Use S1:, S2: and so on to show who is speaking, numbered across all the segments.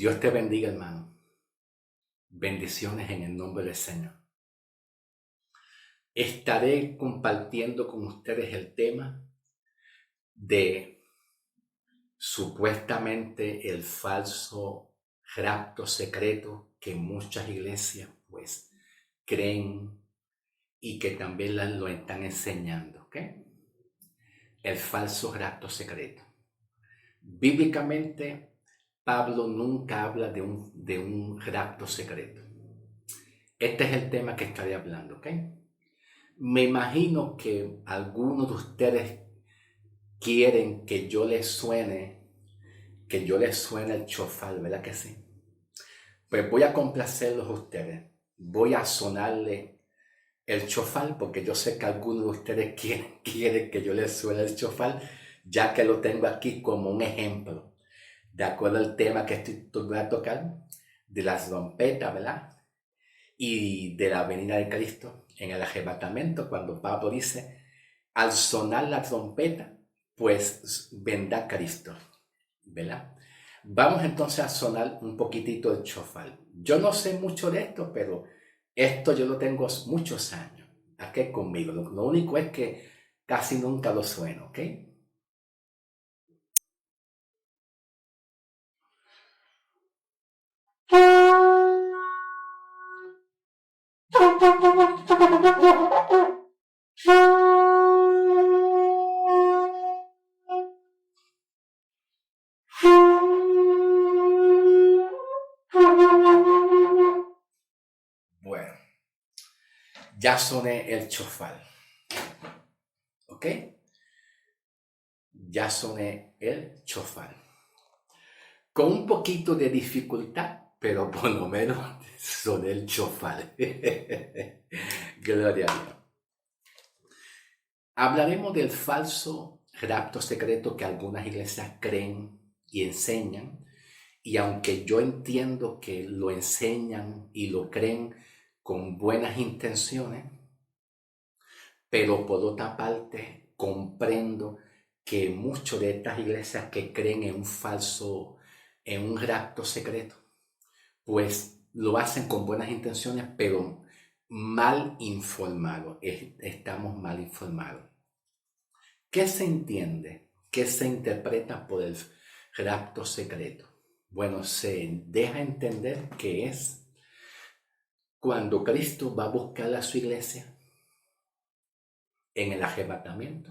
S1: Dios te bendiga, hermano. Bendiciones en el nombre del Señor. Estaré compartiendo con ustedes el tema de supuestamente el falso rapto secreto que muchas iglesias pues creen y que también lo están enseñando, ¿ok? El falso rapto secreto. Bíblicamente, Pablo nunca habla de un rapto secreto. Este es el tema que estaré hablando, ¿ok? Me imagino que algunos de ustedes quieren que yo les suene el chofar, ¿verdad que sí? Pues voy a complacerlos a ustedes. Voy a sonarle el chofar porque yo sé que algunos de ustedes quieren que yo les suene el chofar, ya que lo tengo aquí como un ejemplo, de acuerdo al tema que voy a tocar, de las trompetas, ¿verdad? Y de la venida de Cristo en el arrebatamiento, cuando Pablo dice, al sonar la trompeta, pues vendrá Cristo, ¿verdad? Vamos entonces a sonar un poquitito el chofar. Yo no sé mucho de esto, pero esto yo lo tengo muchos años aquí conmigo. Lo único es que casi nunca lo sueno, ¿ok? Bueno, ya soné el chofar, ¿ok? Ya soné el chofar. Con un poquito de dificultad, pero por lo menos soné el chofar. Gloria a Dios. Hablaremos del falso rapto secreto que algunas iglesias creen y enseñan, y aunque yo entiendo que lo enseñan y lo creen con buenas intenciones, pero por otra parte comprendo que muchas de estas iglesias que creen en un rapto secreto, pues lo hacen con buenas intenciones, pero mal informados. Estamos mal informados. ¿Qué se entiende? ¿Qué se interpreta por el rapto secreto? Bueno, se deja entender que es cuando Cristo va a buscar a su iglesia en el arrebatamiento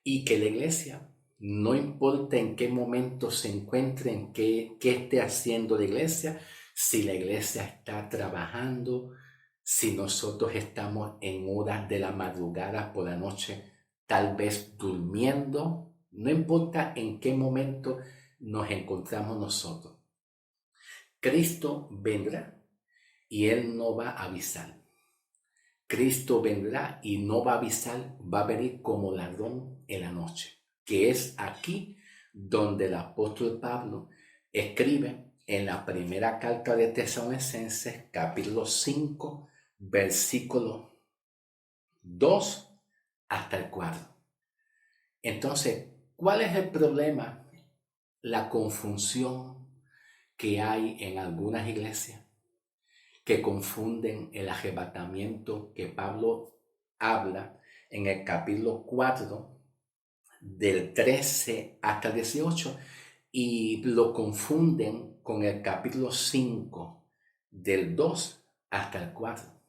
S1: y que la iglesia, no importa en qué momento se encuentre, en qué esté haciendo la iglesia, si la iglesia está trabajando, si nosotros estamos en horas de la madrugada por la noche, tal vez durmiendo, no importa en qué momento nos encontramos nosotros. Cristo vendrá y Él no va a avisar. Cristo vendrá y no va a avisar, va a venir como ladrón en la noche, que es aquí donde el apóstol Pablo escribe en la primera carta de Tesalonicenses, capítulo 5, versículo 2 hasta el 4. Entonces, ¿cuál es el problema? La confusión que hay en algunas iglesias que confunden el arrebatamiento que Pablo habla en el capítulo 4 del 13 hasta el 18 y lo confunden con el capítulo 5 del 2 hasta el 4.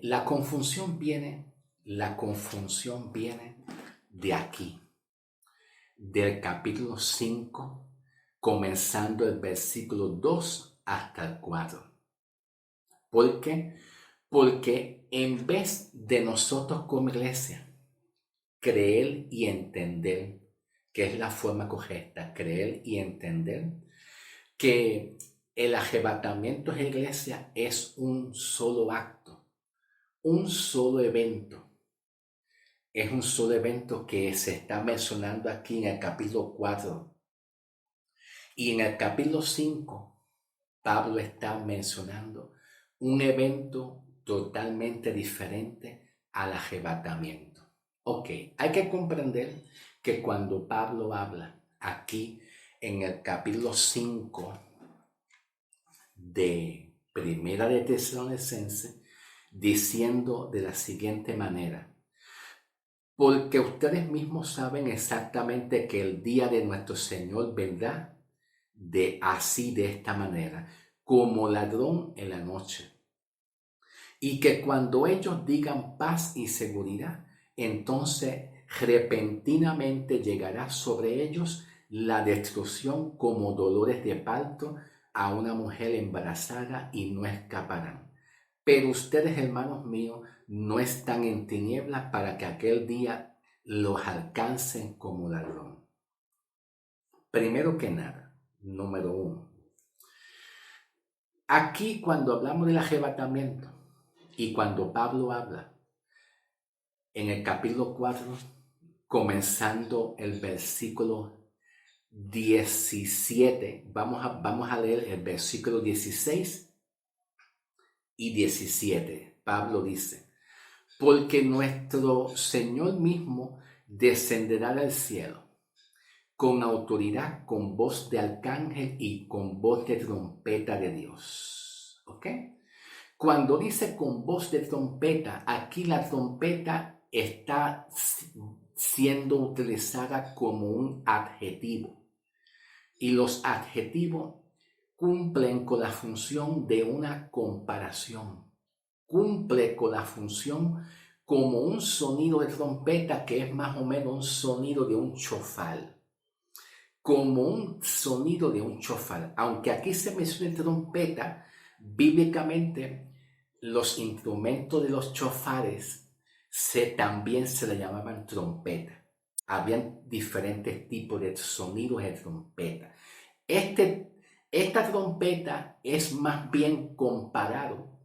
S1: La confusión viene de aquí, del capítulo 5, comenzando el versículo 2 hasta el 4. ¿Por qué? Porque en vez de nosotros como iglesia creer y entender, que es la forma correcta, creer y entender que el arrebatamiento de la iglesia es un solo acto, un solo evento. Es un solo evento que se está mencionando aquí en el capítulo 4. Y en el capítulo 5, Pablo está mencionando un evento totalmente diferente al arrebatamiento. Ok, hay que comprender que cuando Pablo habla aquí en el capítulo 5 de Primera de Tesalonicenses, diciendo de la siguiente manera: porque ustedes mismos saben exactamente que el día de nuestro Señor vendrá de esta manera, como ladrón en la noche. Y que cuando ellos digan paz y seguridad, entonces repentinamente llegará sobre ellos la destrucción como dolores de parto a una mujer embarazada y no escaparán. Pero ustedes, hermanos míos, no están en tinieblas para que aquel día los alcancen como ladrón. Primero que nada, número uno, aquí cuando hablamos del arrebatamiento y cuando Pablo habla en el capítulo 4, comenzando el versículo 17, vamos a leer el versículo 16 y 17. Pablo dice: porque nuestro Señor mismo descenderá del cielo con autoridad, con voz de arcángel y con voz de trompeta de Dios. ¿Ok? Cuando dice con voz de trompeta, aquí la trompeta está siendo utilizada como un adjetivo. Y los adjetivos cumplen con la función de una comparación. Cumple con la función como un sonido de trompeta, que es más o menos un sonido de un chofar. Como un sonido de un chofar. Aunque aquí se menciona trompeta, bíblicamente los instrumentos de los chofares también se le llamaban trompeta. Habían diferentes tipos de sonidos de trompeta. Esta trompeta es más bien comparado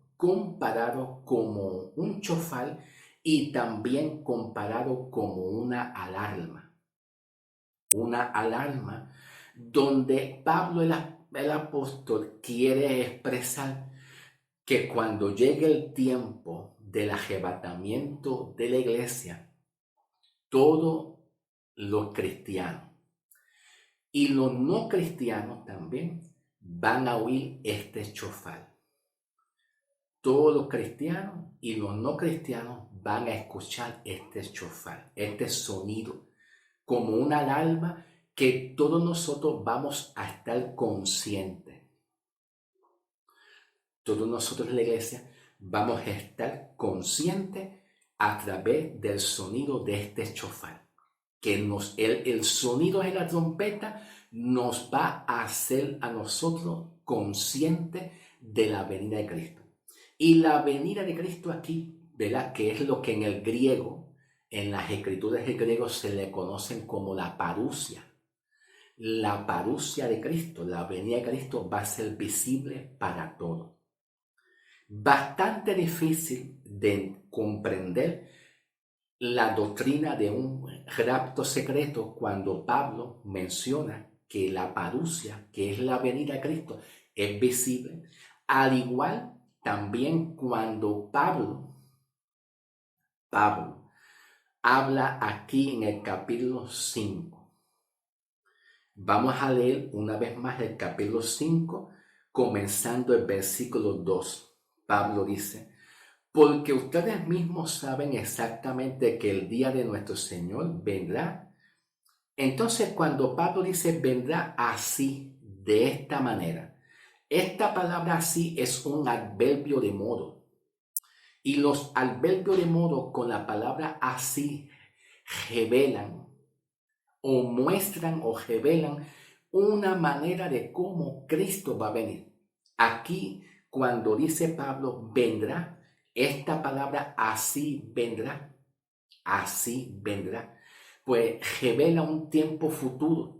S1: como un chofar y también comparado como una alarma. Una alarma donde Pablo el apóstol quiere expresar que cuando llegue el tiempo del arrebatamiento de la iglesia, todos los cristianos y los no cristianos también van a oír este chofar. Todos los cristianos y los no cristianos van a escuchar este chofar, este sonido, como una alarma que todos nosotros vamos a estar conscientes. Todos nosotros en la iglesia vamos a estar conscientes a través del sonido de este chofar. Que el sonido de la trompeta nos va a hacer a nosotros conscientes de la venida de Cristo. Y la venida de Cristo aquí, ¿verdad? Que es lo que en el griego, en las escrituras de griego se le conocen como la parusia. La parusia de Cristo, la venida de Cristo va a ser visible para todos. Bastante difícil de comprender la doctrina de un rapto secreto cuando Pablo menciona que la parusia, que es la venida de Cristo, es visible. Al igual también cuando Pablo habla aquí en el capítulo 5. Vamos a leer una vez más el capítulo 5, comenzando el versículo 2. Pablo dice: porque ustedes mismos saben exactamente que el día de nuestro Señor vendrá. Entonces, cuando Pablo dice vendrá así, de esta manera, esta palabra así es un adverbio de modo. Y los adverbios de modo con la palabra así revelan o muestran o revelan una manera de cómo Cristo va a venir. Aquí, cuando dice Pablo vendrá, esta palabra así vendrá, pues revela un tiempo futuro.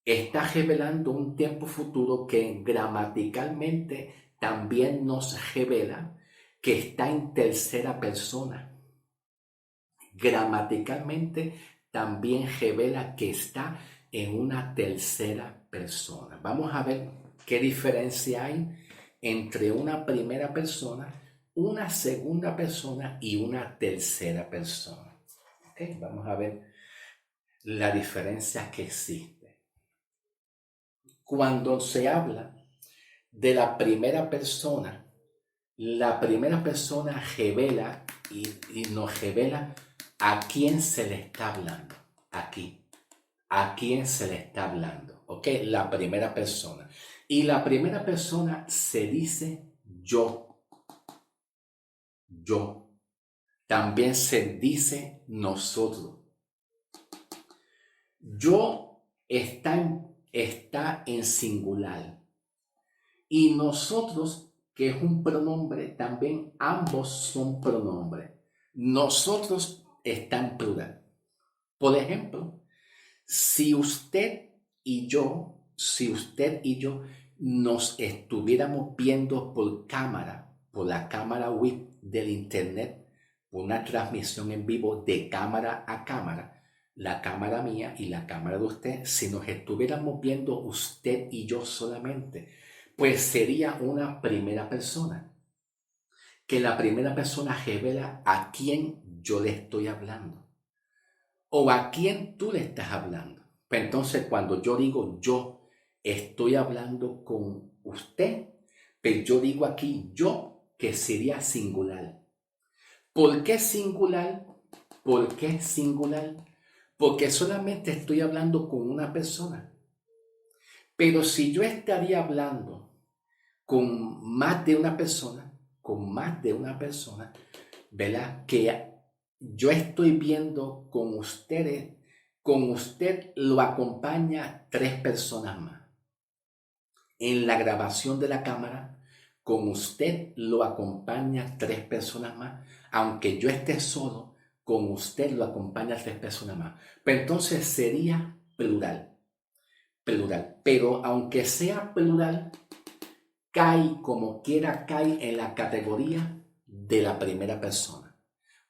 S1: Está revelando un tiempo futuro que gramaticalmente también nos revela que está en tercera persona. Gramaticalmente también revela que está en una tercera persona. Vamos a ver qué diferencia hay entre una primera persona, una segunda persona y una tercera persona. ¿Okay? Vamos a ver la diferencia que existe. Cuando se habla de la primera persona revela y nos revela a quién se le está hablando. Aquí, a quién se le está hablando. ¿Ok? La primera persona. Y la primera persona se dice yo. Yo. También se dice nosotros. Yo está en singular. Y nosotros, que es un pronombre, también ambos son pronombres. Nosotros está en plural. Por ejemplo, si usted y yo nos estuviéramos viendo por la cámara web del internet, una transmisión en vivo de cámara a cámara, la cámara mía y la cámara de usted, si nos estuviéramos viendo usted y yo solamente, pues sería una primera persona, que la primera persona revela a quién yo le estoy hablando o a quién tú le estás hablando. Pues entonces, cuando yo digo yo estoy hablando con usted, pues yo digo aquí yo, que sería singular. ¿Por qué singular? ¿Por qué singular? Porque solamente estoy hablando con una persona. Pero si yo estaría hablando con más de una persona, ¿verdad? Que yo estoy viendo con ustedes, con usted lo acompaña 3 personas más. En la grabación de la cámara, con usted lo acompaña 3 personas más. Aunque yo esté solo, con usted lo acompaña 3 personas más. Pero entonces sería plural, plural. Pero aunque sea plural, cae como quiera, cae en la categoría de la primera persona.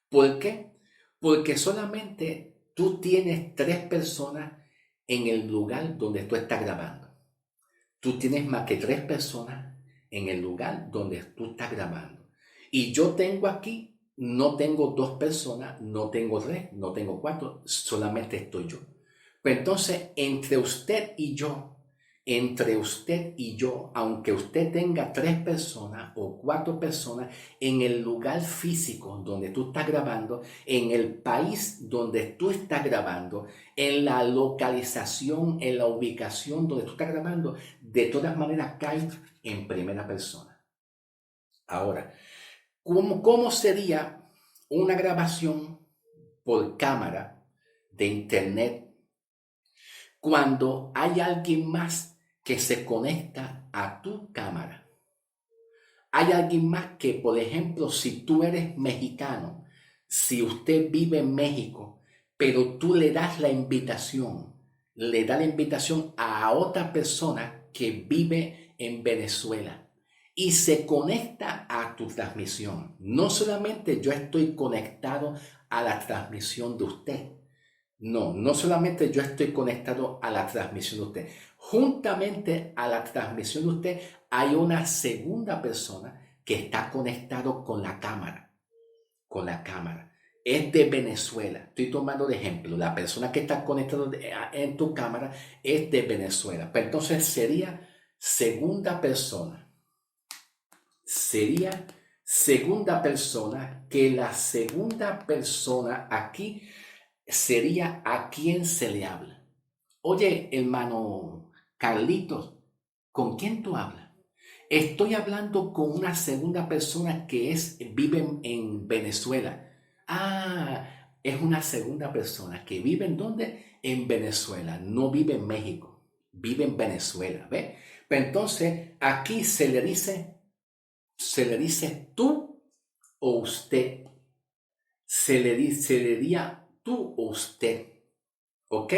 S1: ¿Por qué? Porque solamente tú tienes 3 personas en el lugar donde tú estás grabando. Tú tienes más que 3 personas en el lugar donde tú estás grabando. Y yo tengo aquí, no tengo 2 personas, no tengo 3, no tengo 4, solamente estoy yo. Pues entonces, entre usted y yo, aunque usted tenga 3 personas o 4 personas en el lugar físico donde tú estás grabando, en el país donde tú estás grabando, en la localización, en la ubicación donde tú estás grabando, de todas maneras cae en primera persona. Ahora, ¿cómo sería una grabación por cámara de internet cuando hay alguien más que se conecta a tu cámara? Hay alguien más que, por ejemplo, si tú eres mexicano, si usted vive en México, pero tú le das le das la invitación a otra persona que vive en Venezuela y se conecta a tu transmisión. No solamente yo estoy conectado a la transmisión de usted, no solamente yo estoy conectado a la transmisión de usted. Juntamente a la transmisión de usted hay una segunda persona que está conectado con la cámara. Con la cámara. Es de Venezuela. Estoy tomando de ejemplo. La persona que está conectada en tu cámara es de Venezuela. Pero entonces sería segunda persona. Sería segunda persona, que la segunda persona aquí sería a quien se le habla. Oye, hermano Carlitos, ¿con quién tú hablas? Estoy hablando con una segunda persona que vive en Venezuela. Ah, es una segunda persona que vive ¿en dónde? En Venezuela. No vive en México, vive en Venezuela, ¿ve? Pero entonces aquí se le dice tú o usted. Se le diría tú o usted. ¿Ok?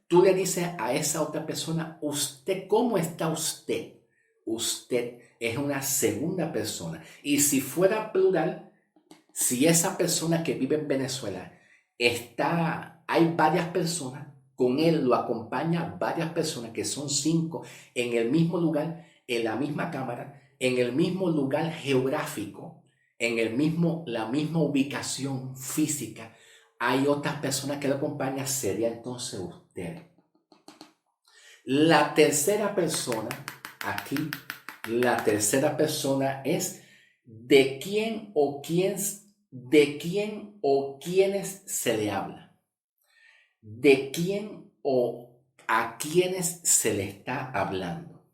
S1: Tú le dices a esa otra persona, usted, ¿cómo está usted? Usted es una segunda persona. Y si fuera plural, si esa persona que vive en Venezuela hay varias personas, con él lo acompaña varias personas, que son 5, en el mismo lugar, en la misma cámara, en el mismo lugar geográfico, la misma ubicación física, hay otras personas que lo acompañan, sería entonces usted. La tercera persona, aquí, la tercera persona es de quién o quiénes se le habla. De quién o a quiénes se le está hablando.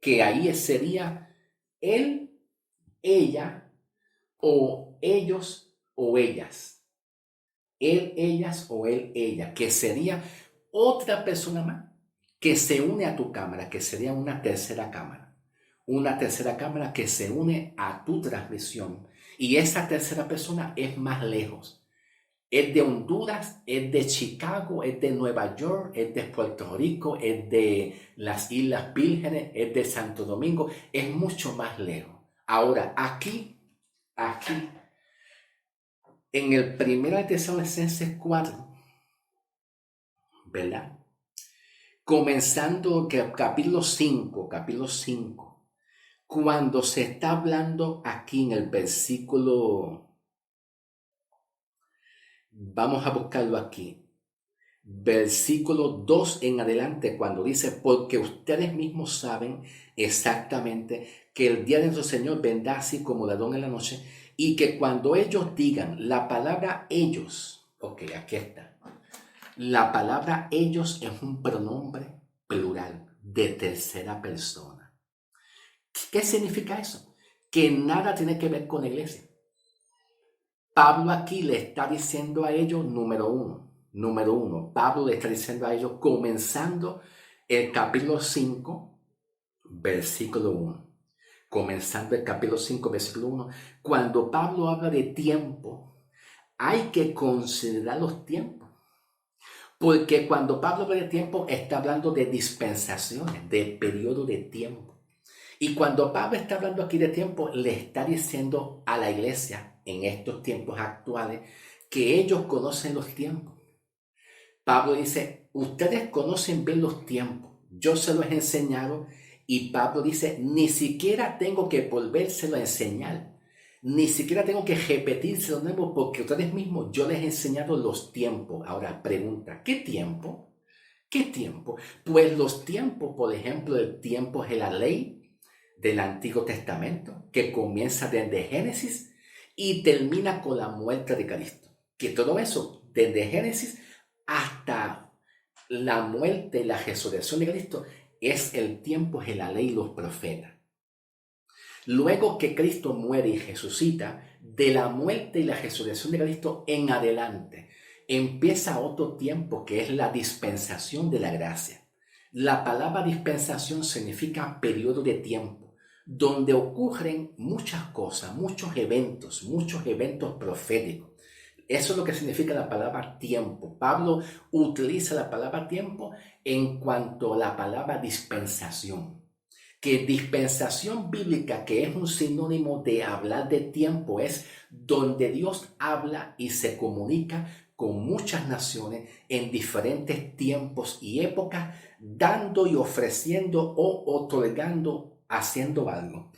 S1: Que ahí sería él, ella, o ellos o ellas. Él, ellas o él, ella. Que sería otra persona más que se une a tu cámara, que sería una tercera cámara. Una tercera cámara que se une a tu transmisión. Y esa tercera persona es más lejos. Es de Honduras, es de Chicago, es de Nueva York, es de Puerto Rico, es de las Islas Vírgenes, es de Santo Domingo, es mucho más lejos. Ahora, aquí, en el 1 Tesalonicenses 4, ¿verdad? Comenzando capítulo 5, cuando se está hablando aquí en el versículo, vamos a buscarlo aquí, versículo 2 en adelante, cuando dice, porque ustedes mismos saben exactamente que el día de nuestro Señor vendrá así como ladrón en la noche, y que cuando ellos digan la palabra ellos, ok, aquí está, la palabra ellos es un pronombre plural de tercera persona. ¿Qué significa eso? Que nada tiene que ver con la iglesia. Pablo aquí le está diciendo a ellos, número uno, Pablo le está diciendo a ellos, comenzando el capítulo 5, versículo 1. Comenzando el capítulo 5, versículo 1. Cuando Pablo habla de tiempo, hay que considerar los tiempos. Porque cuando Pablo habla de tiempo, está hablando de dispensaciones, de periodo de tiempo. Y cuando Pablo está hablando aquí de tiempo, le está diciendo a la iglesia en estos tiempos actuales que ellos conocen los tiempos. Pablo dice, ustedes conocen bien los tiempos, yo se los he enseñado. Y Pablo dice, ni siquiera tengo que volvérselo a enseñar, ni siquiera tengo que repetírselo de nuevo, porque ustedes mismos yo les he enseñado los tiempos. Ahora pregunta, ¿qué tiempo? ¿Qué tiempo? Pues los tiempos, por ejemplo, el tiempo es la ley del Antiguo Testamento, que comienza desde Génesis y termina con la muerte de Cristo. Que todo eso, desde Génesis hasta la muerte y la resurrección de Cristo, es el tiempo de la ley y los profetas. Luego que Cristo muere y resucita, de la muerte y la resurrección de Cristo en adelante, empieza otro tiempo que es la dispensación de la gracia. La palabra dispensación significa periodo de tiempo, donde ocurren muchas cosas, muchos eventos proféticos. Eso es lo que significa la palabra tiempo. Pablo utiliza la palabra tiempo en cuanto a la palabra dispensación. Que dispensación bíblica, que es un sinónimo de hablar de tiempo, es donde Dios habla y se comunica con muchas naciones en diferentes tiempos y épocas, dando y ofreciendo o otorgando, haciendo algo.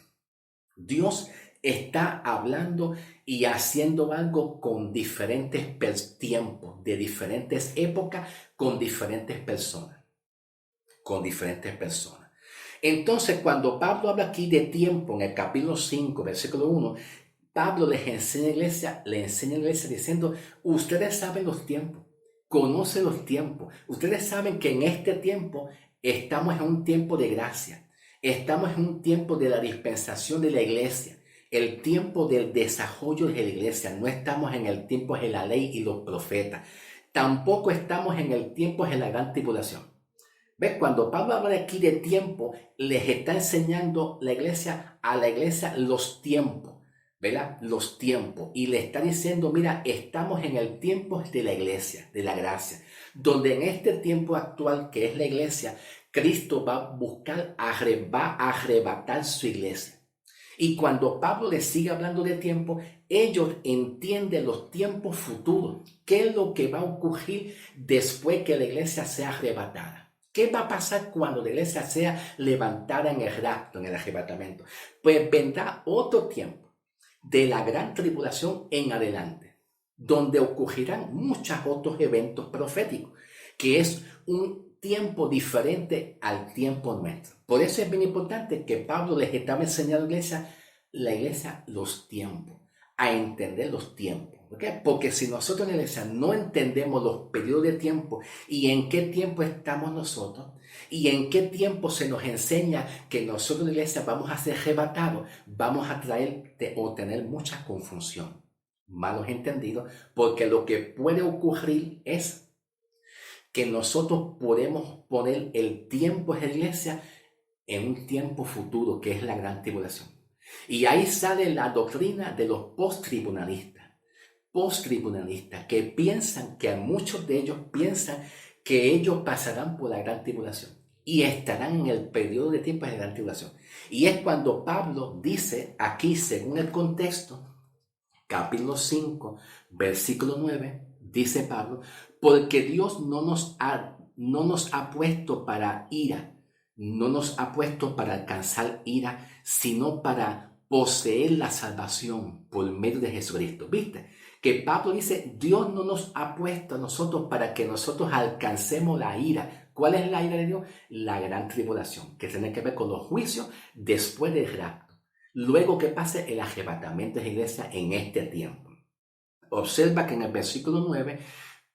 S1: Dios está hablando y haciendo algo con diferentes tiempos, de diferentes épocas, con diferentes personas. Entonces, cuando Pablo habla aquí de tiempo en el capítulo 5, versículo 1, Pablo le enseña a la iglesia diciendo, ustedes saben los tiempos, conocen los tiempos, ustedes saben que en este tiempo estamos en un tiempo de gracia, estamos en un tiempo de la dispensación de la iglesia, el tiempo del desarrollo de la iglesia, no estamos en el tiempo de la ley y los profetas, tampoco estamos en el tiempo de la gran tribulación. ¿Ves? Cuando Pablo habla aquí de tiempo, les está enseñando a la iglesia los tiempos, ¿verdad? Los tiempos. Y le está diciendo, mira, estamos en el tiempo de la iglesia, de la gracia, donde en este tiempo actual que es la iglesia, Cristo va a buscar, va a arrebatar su iglesia. Y cuando Pablo les sigue hablando de tiempo, ellos entienden los tiempos futuros. ¿Qué es lo que va a ocurrir después que la iglesia sea arrebatada? ¿Qué va a pasar cuando la iglesia sea levantada en el rapto, en el arrebatamiento? Pues vendrá otro tiempo de la gran tribulación en adelante, donde ocurrirán muchos otros eventos proféticos, que es un tiempo diferente al tiempo nuestro. Por eso es bien importante que Pablo les estaba enseñando a la iglesia los tiempos, a entender los tiempos. ¿Okay? Porque si nosotros en la iglesia no entendemos los periodos de tiempo y en qué tiempo estamos nosotros y en qué tiempo se nos enseña que nosotros en la iglesia vamos a ser arrebatados, vamos a traer o tener mucha confusión, malos entendidos, porque lo que puede ocurrir es que nosotros podemos poner el tiempo de la iglesia en un tiempo futuro, que es la gran tribulación. Y ahí sale la doctrina de los posttribunalistas, que piensan, que muchos de ellos piensan que ellos pasarán por la gran tribulación y estarán en el periodo de tiempo de la gran tribulación. Y es cuando Pablo dice aquí, según el contexto, capítulo 5, versículo 9, dice Pablo, porque Dios no nos ha puesto para ira, no nos ha puesto para alcanzar ira, sino para poseer la salvación por medio de Jesucristo. ¿Viste? Que Pablo dice, Dios no nos ha puesto a nosotros para que nosotros alcancemos la ira. ¿Cuál es la ira de Dios? La gran tribulación, que tiene que ver con los juicios después del rapto. Luego que pase el arrebatamiento de la iglesia en este tiempo. Observa que en el versículo 9,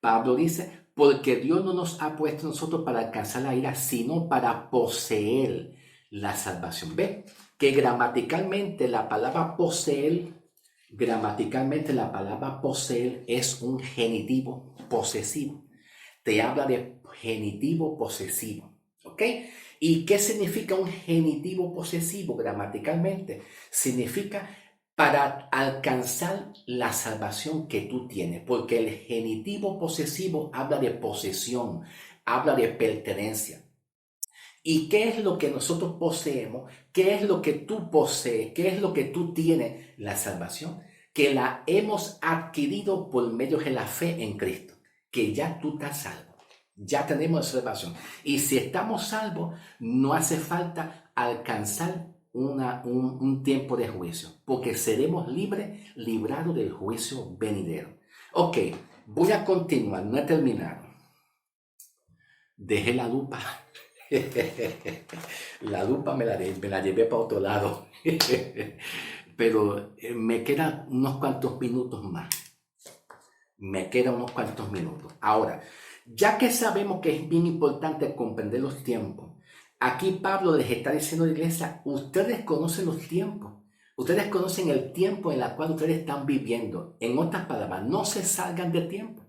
S1: Pablo dice, porque Dios no nos ha puesto a nosotros para alcanzar la ira, sino para poseer la salvación. ¿Ve? Que gramaticalmente la palabra poseer es un genitivo posesivo. Te habla de genitivo posesivo. ¿Ok? ¿Y qué significa un genitivo posesivo gramaticalmente? Significa para alcanzar la salvación que tú tienes, porque el genitivo posesivo habla de posesión, habla de pertenencia. ¿Y qué es lo que nosotros poseemos? ¿Qué es lo que tú posees? ¿Qué es lo que tú tienes? La salvación, que la hemos adquirido por medio de la fe en Cristo, que ya tú estás salvo. Ya tenemos salvación. Y si estamos salvos, no hace falta alcanzar un tiempo de juicio, porque seremos librados del juicio venidero. Ok, voy a continuar, no he terminado. Dejé la lupa. La lupa me la llevé para otro lado. Pero me quedan unos cuantos minutos más. Ahora, ya que sabemos que es bien importante comprender los tiempos, aquí Pablo les está diciendo a la iglesia, ustedes conocen los tiempos, ustedes conocen el tiempo en el cual ustedes están viviendo. En otras palabras, no se salgan de tiempo.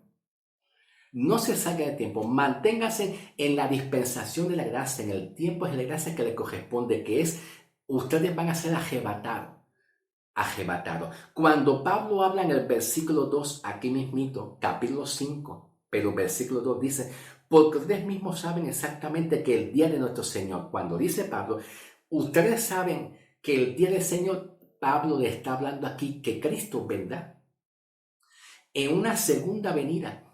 S1: No se salgan de tiempo, manténganse en la dispensación de la gracia, en el tiempo de la gracia que les corresponde, que es, ustedes van a ser arrebatados. Cuando Pablo habla en el versículo 2, aquí mismito, capítulo 5, pero versículo 2 dice, porque ustedes mismos saben exactamente que el día de nuestro Señor, cuando dice Pablo, ustedes saben que el día del Señor, Pablo le está hablando aquí que Cristo vendrá en una segunda venida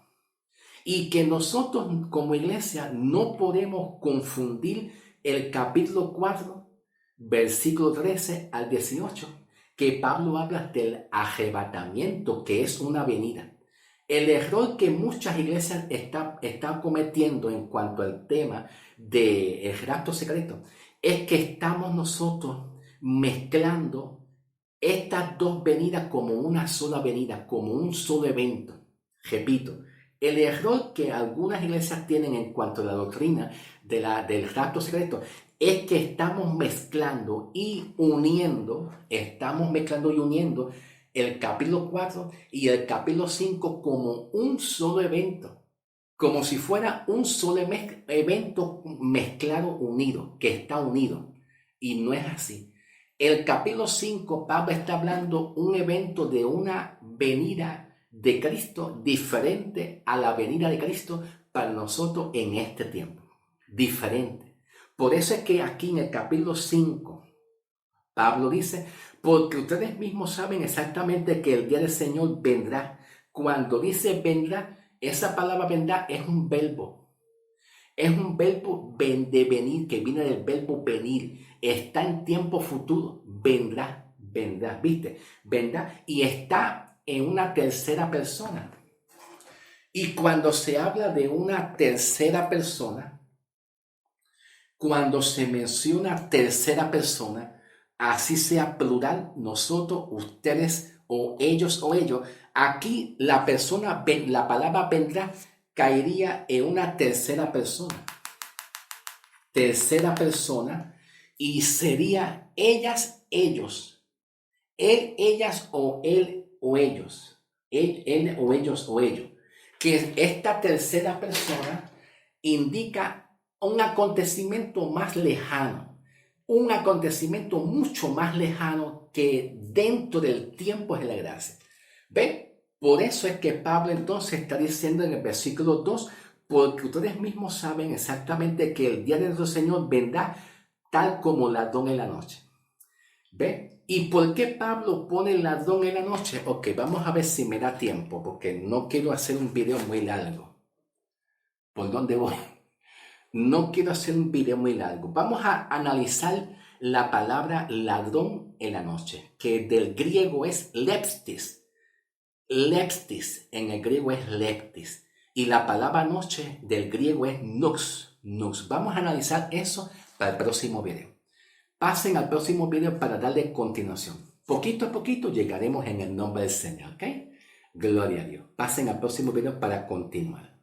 S1: y que nosotros como iglesia no podemos confundir el capítulo 4, versículo 13 al 18, que Pablo habla del arrebatamiento, que es una venida. El error que muchas iglesias están cometiendo en cuanto al tema del rapto secreto es que estamos nosotros mezclando estas dos venidas como una sola venida, como un solo evento. Repito, el error que algunas iglesias tienen en cuanto a la doctrina del rapto secreto es que estamos mezclando y uniendo el capítulo 4 y el capítulo 5 como un solo evento, como si fuera un solo evento mezclado, unido, que está unido. Y no es así. El capítulo 5, Pablo está hablando un evento de una venida de Cristo diferente a la venida de Cristo para nosotros en este tiempo. Diferente. Por eso es que aquí en el capítulo 5, Pablo dice, porque ustedes mismos saben exactamente que el día del Señor vendrá. Cuando dice vendrá, esa palabra vendrá es un verbo. Es un verbo de venir, que viene del verbo venir. Está en tiempo futuro. Vendrá, ¿viste? Vendrá y está en una tercera persona. Y cuando se habla de una tercera persona, cuando se menciona tercera persona, así sea plural, nosotros, ustedes o ellos, aquí la persona, la palabra vendrá, caería en una tercera persona. Tercera persona, y sería ellas, ellos. Él, ellas o él o ellos. Él o ellos o ellos. Que esta tercera persona indica un acontecimiento más lejano, un acontecimiento mucho más lejano que dentro del tiempo de la gracia. ¿Ve? Por eso es que Pablo entonces está diciendo en el versículo 2, porque ustedes mismos saben exactamente que el día de nuestro Señor vendrá tal como ladrón en la noche. ¿Ve? ¿Y por qué Pablo pone el ladrón en la noche? Ok, vamos a ver si me da tiempo, porque no quiero hacer un video muy largo. ¿Por dónde voy? No quiero hacer un video muy largo. Vamos a analizar la palabra ladrón en la noche, que del griego es leptis. Leptis, en el griego es leptis. Y la palabra noche del griego es nux. Nux. Vamos a analizar eso para el próximo video. Pasen al próximo video para darle continuación. Poquito a poquito llegaremos en el nombre del Señor, ¿ok? Gloria a Dios. Pasen al próximo video para continuar.